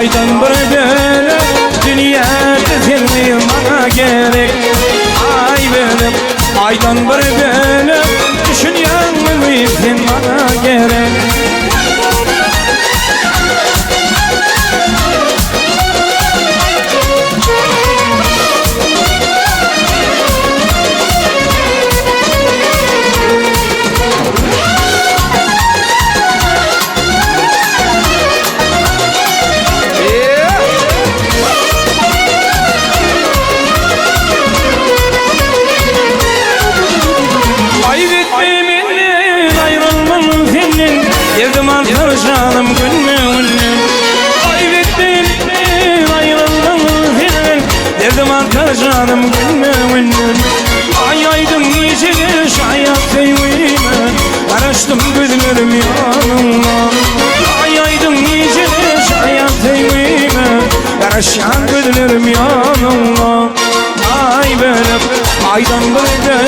aydan bir böyle dünyada seni bana gerek. Ay benim aydan bir böyle düşünüyor mu sen bana gerek. Canım gönlümün kaybettim ayrıldım senin, derdim artar canım gönlümün. Ay aydım nicedir hayat sevime, karıştım gözlerim yanına. Ay aydım nicedir hayat sevime, karışan gözlerim yanına. Ay benim aydan böyle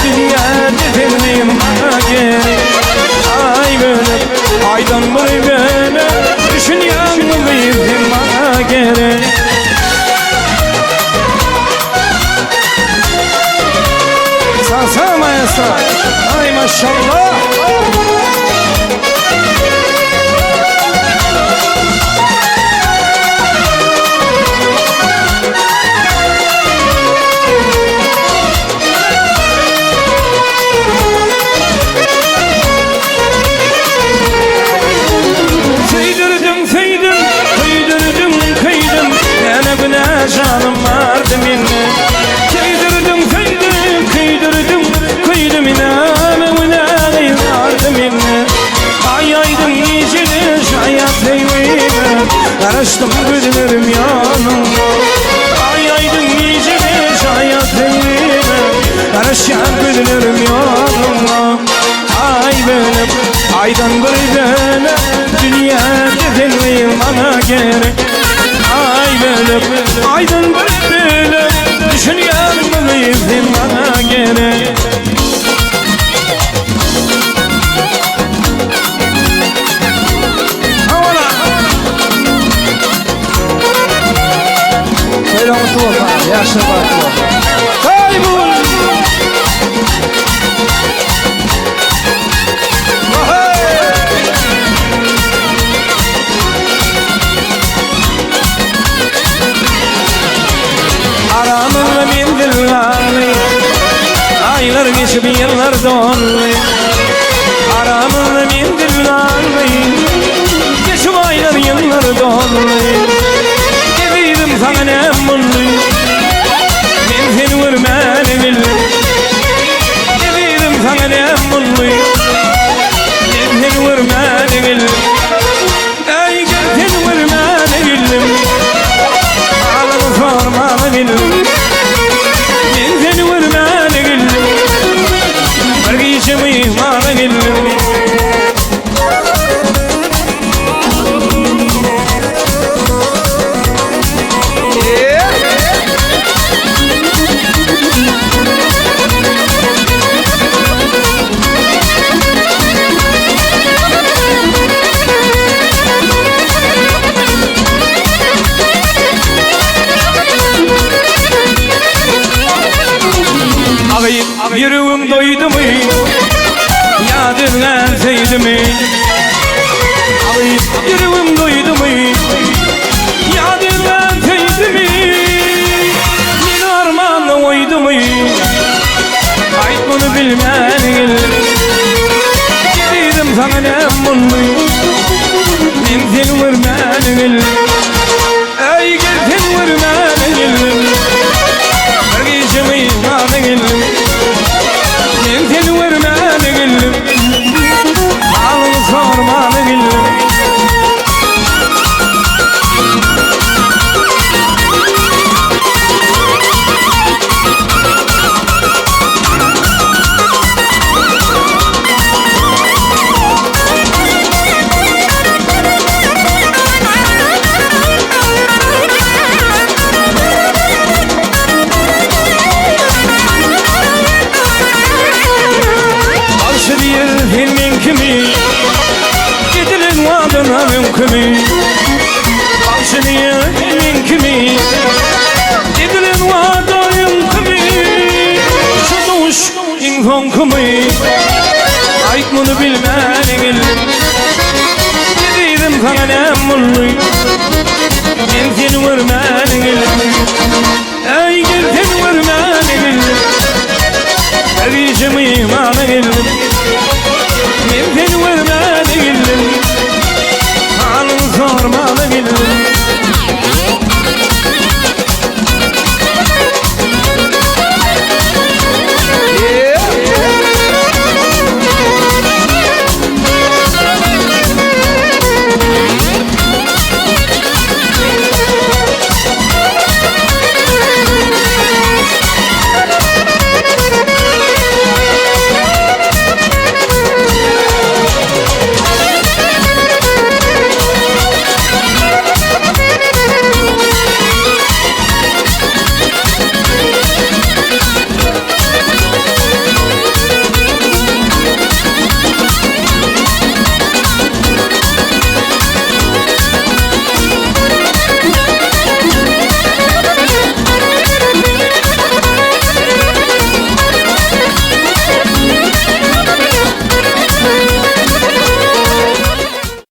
dünyada sevdiğim bana gerek. Ay benim aydan böyle düşünüyor muydun bana gerek. Salsa maestro, ay maşallah. Canım vardı minne, kıydırdım kıydırdım inanımına vardı minne. Ay aydım nicedir hayat sevime, karıştım gözlerim yanıma. Ay aydım nicedir hayat sevime, karışan gözlerim yanıma. Ay benim aydan böyle dünyada senin bana gerek. Ay benim aydan böyle düşünüyor muydun bana gerek. Havala böyle mutlu olma, yaşlı bakma. Kaybol aramızda bindir ağlay, aylar geçip yıllar donlay. Aramızda bindir ağlay, geçip aylar yıllar donlay. Dedim sana ne mutlu, ben seni vurmanı bildim. Dedim sana ne mutlu, ben seni vurmanı bildim. Ay gel seni vurmanı bildim, ağlamı sormanı bildim. Ben seni vurmanı bildim, bir geçimi ihmanı bildim. Yüreğim doydu mu, yadırlar sevdi mi? Yüreğim doydu mu, yadırlar sevdi mi? Bir ormanda oydu mu, ayt bunu bilmeyen gelir. Dedim sana ne mutlu, ben seni vurmanı gelir. Ey gel seni vurmanı gelir, bir geçimi ihmanı gelir. Ben seni vurmanı bildim, ağlını sormanı bildim. fonkumu Ay bunu bilmenin